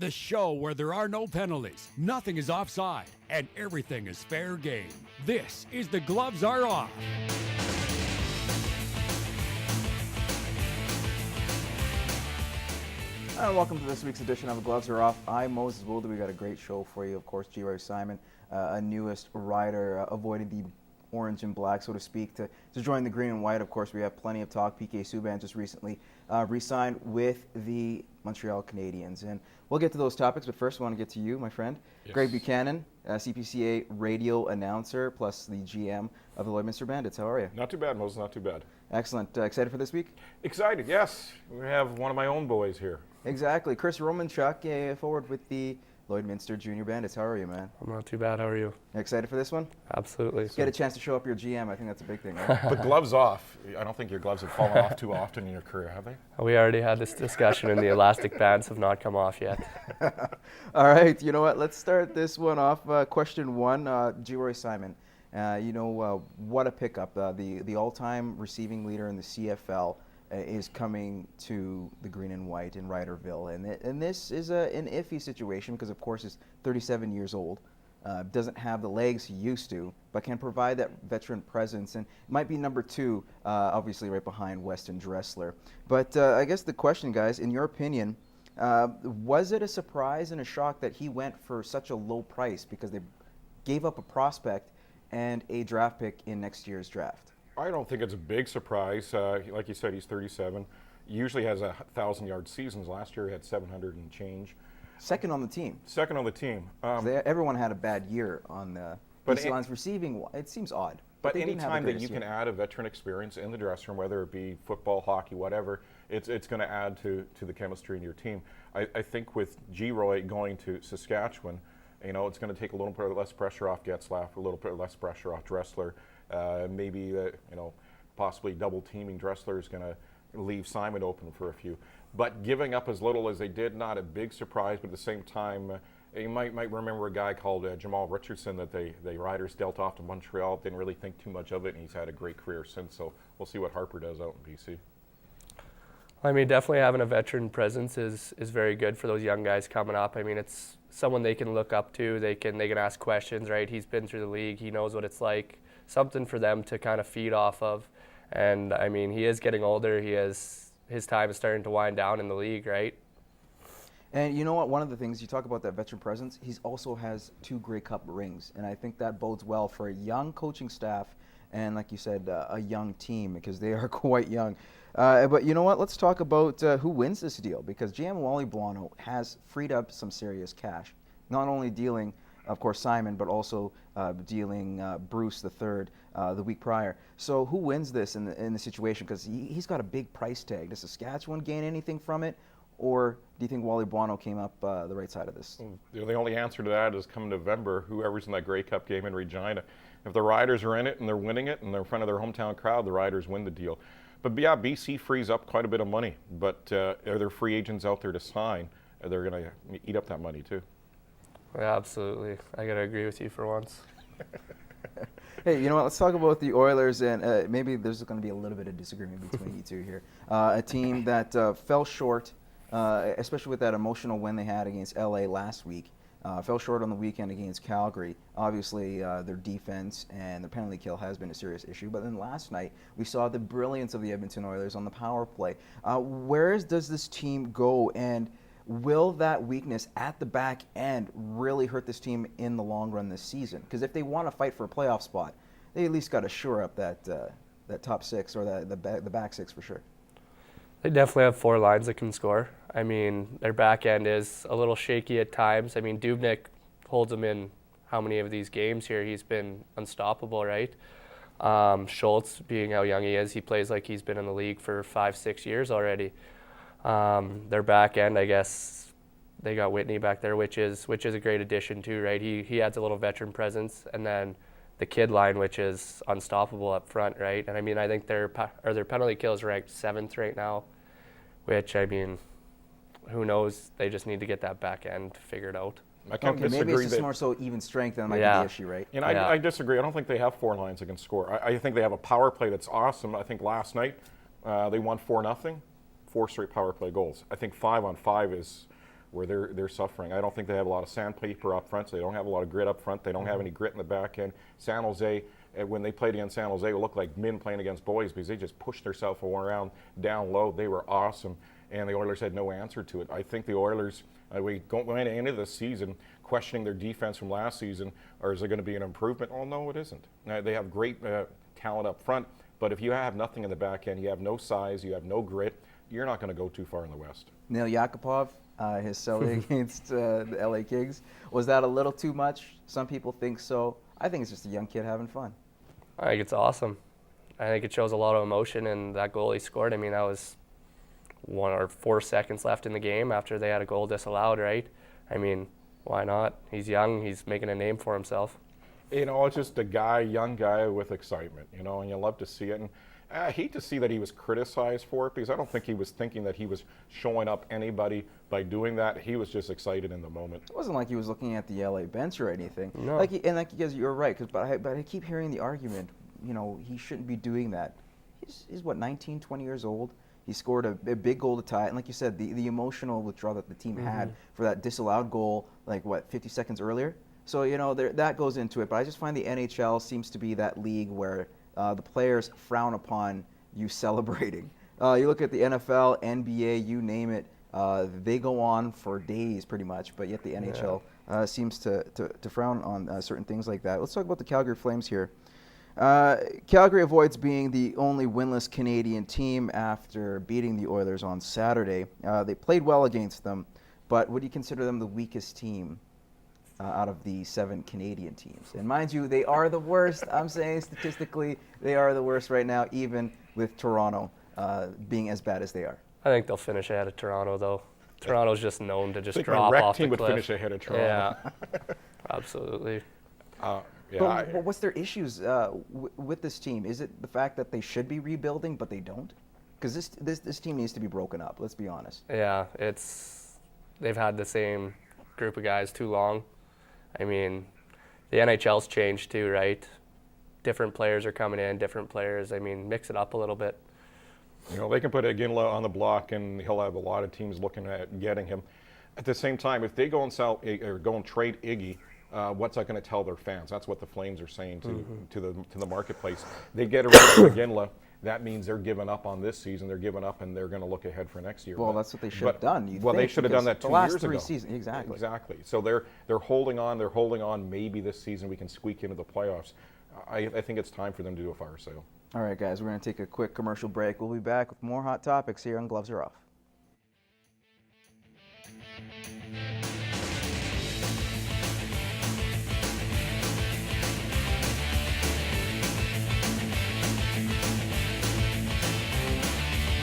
The show where there are no penalties, nothing is offside, and everything is fair game. This is The Gloves Are Off. And welcome to this week's edition of The Gloves Are Off. I'm Moses Woldu. We got a great show for you. Of course, Geroy Simon, a newest rider, avoiding the orange and black, so to speak, to join the green and white. Of course, we have plenty of talk. PK Subban just recently re-signed with the Montreal Canadiens. And we'll get to those topics, but first I want to get to you, my friend. Yes. Greg Buchanan, CPCA radio announcer, plus the GM of the Lloydminster Bandits. How are you? Not too bad, Moses, not too bad. Excellent. Excited for this week? Excited, yes. We have one of my own boys here. Exactly. Chris Romanchuk, forward with the Lloydminster Junior Bandits. How are you, man? I'm not too bad. How are you? Excited for this one? Absolutely. Get a chance to show up your GM. I think that's a big thing, right? But gloves off. I don't think your gloves have fallen off too often in your career, have they? We already had this discussion and the elastic bands have not come off yet. All right. You know what? Let's start this one off. Question one, Geroy Simon. What a pickup. The all-time receiving leader in the CFL is coming to the green and white in Riderville. And this is an iffy situation because, of course, he's 37 years old, doesn't have the legs he used to, but can provide that veteran presence and might be number two, obviously right behind Weston Dressler. But I guess the question, guys, in your opinion, was it a surprise and a shock that he went for such a low price because they gave up a prospect and a draft pick in next year's draft? I don't think it's a big surprise. Like you said, he's 37. Usually has 1,000-yard seasons. Last year he had 700 and change. Second on the team. Second on the team. Everyone had a bad year on the Lions receiving. It seems odd. But any time that you can add a veteran experience in the dressing room, whether it be football, hockey, whatever, it's going to add to the chemistry in your team. I think with Geroy going to Saskatchewan, it's going to take a little bit less pressure off Getzlaff, a little bit less pressure off Dressler. Maybe possibly double teaming Dressler is going to leave Simon open for a few. But giving up as little as they did, not a big surprise. But at the same time, you might remember a guy called Jamal Richardson that the Riders dealt off to Montreal. Didn't really think too much of it, and he's had a great career since. So we'll see what Harper does out in BC. I mean, definitely having a veteran presence is very good for those young guys coming up. I mean, it's someone they can look up to. They can ask questions, right? He's been through the league. He knows what it's like. Something for them to kind of feed off of. And, I mean, he is getting older. His time is starting to wind down in the league, right? And you know what? One of the things, you talk about that veteran presence, he also has 2 Grey Cup rings. And I think that bodes well for a young coaching staff and, like you said, a young team because they are quite young. But you know what? Let's talk about who wins this deal because GM Wally Buono has freed up some serious cash, not only dealing of course, Simon, but also dealing Bruce III the week prior. So who wins this in the situation? Because he's got a big price tag. Does Saskatchewan gain anything from it? Or do you think Wally Buono came up the right side of this? The only answer to that is come November, whoever's in that Grey Cup game in Regina. If the Riders are in it and they're winning it and they're in front of their hometown crowd, the Riders win the deal. But yeah, BC frees up quite a bit of money. But are there free agents out there to sign? They're going to eat up that money too. Yeah, absolutely. I got to agree with you for once. Hey, you know what? Let's talk about the Oilers, and maybe there's going to be a little bit of disagreement between you two here. A team that fell short, especially with that emotional win they had against LA last week, fell short on the weekend against Calgary. Obviously, their defense and the penalty kill has been a serious issue, but then last night we saw the brilliance of the Edmonton Oilers on the power play. Where does this team go, and will that weakness at the back end really hurt this team in the long run this season? Because if they want to fight for a playoff spot, they at least got to shore up that top 6 or the back 6 for sure. They definitely have 4 lines that can score. I mean, their back end is a little shaky at times. I mean, Dubnyk holds them in how many of these games here? He's been unstoppable, right? Schultz, being how young he is, he plays like he's been in the league for 5-6 years already. Their back end, I guess, they got Whitney back there, which is a great addition too, right? He adds a little veteran presence, and then the kid line, which is unstoppable up front, right? And I mean, I think their penalty kill is ranked 7th right now, which, I mean, who knows? They just need to get that back end figured out. I can't disagree. Maybe it's just more so even strength than might be the issue, right? And I disagree. I don't think they have 4 lines that can score. I think they have a power play that's awesome. I think last night they won 4-0, 4 straight power play goals. I think 5-on-5 is where they're suffering. I don't think they have a lot of sandpaper up front, so they don't have a lot of grit up front. They don't have any grit in the back end. San Jose, when they played against San Jose, it looked like men playing against boys because they just pushed themselves around down low. They were awesome, and the Oilers had no answer to it. I think the Oilers, we going into this season questioning their defense from last season, or is there going to be an improvement? Oh, no, it isn't. They have great talent up front, but if you have nothing in the back end, you have no size, you have no grit, you're not going to go too far in the West. Neil Yakupov, his celly against the LA Kings, was that a little too much? Some people think so. I think it's just a young kid having fun. I think it's awesome. I think it shows a lot of emotion, and that goal he scored, I mean, that was 1 or 4 seconds left in the game after they had a goal disallowed, right? I mean, why not? He's young, he's making a name for himself. You know, it's just a young guy with excitement, you know, and you love to see it. And I hate to see that he was criticized for it because I don't think he was thinking that he was showing up anybody by doing that. He was just excited in the moment. It wasn't like he was looking at the LA bench or anything. No. Because you're right, but I keep hearing the argument, you know, he shouldn't be doing that. He's what, 19, 20 years old? He scored a big goal to tie it. And like you said, the emotional withdrawal that the team had for that disallowed goal, 50 seconds earlier? So, you know, that goes into it. But I just find the NHL seems to be that league where the players frown upon you celebrating. You look at the NFL, NBA, you name it, they go on for days pretty much, but yet the NHL seems to frown on certain things like that. Let's talk about the Calgary Flames here. Calgary avoids being the only winless Canadian team after beating the Oilers on Saturday. They played well against them, but would you consider them the weakest team out of the 7 Canadian teams? And mind you, they are the worst. I'm saying statistically, they are the worst right now, even with Toronto being as bad as they are. I think they'll finish ahead of Toronto, though. Toronto's just known to just I think drop my rec off the team would cliff. finish ahead of Toronto. Yeah, absolutely. But what's their issues with this team? Is it the fact that they should be rebuilding, but they don't? Because this team needs to be broken up, let's be honest. Yeah, they've had the same group of guys too long. I mean, the NHL's changed too, right? Different players are coming in, different players. I mean, mix it up a little bit. You know, they can put Iginla on the block, and he'll have a lot of teams looking at getting him. At the same time, if they go and sell or go and trade Iggy, what's that going to tell their fans? That's what the Flames are saying to the marketplace. They get rid of Iginla. That means they're giving up on this season. They're giving up, and they're going to look ahead for next year. Well, that's what they should have done. They should have done that 2 years ago. The last 3 seasons, exactly. Exactly. So they're holding on. They're holding on. Maybe this season we can squeak into the playoffs. I think it's time for them to do a fire sale. All right, guys, we're going to take a quick commercial break. We'll be back with more hot topics here on Gloves Are Off.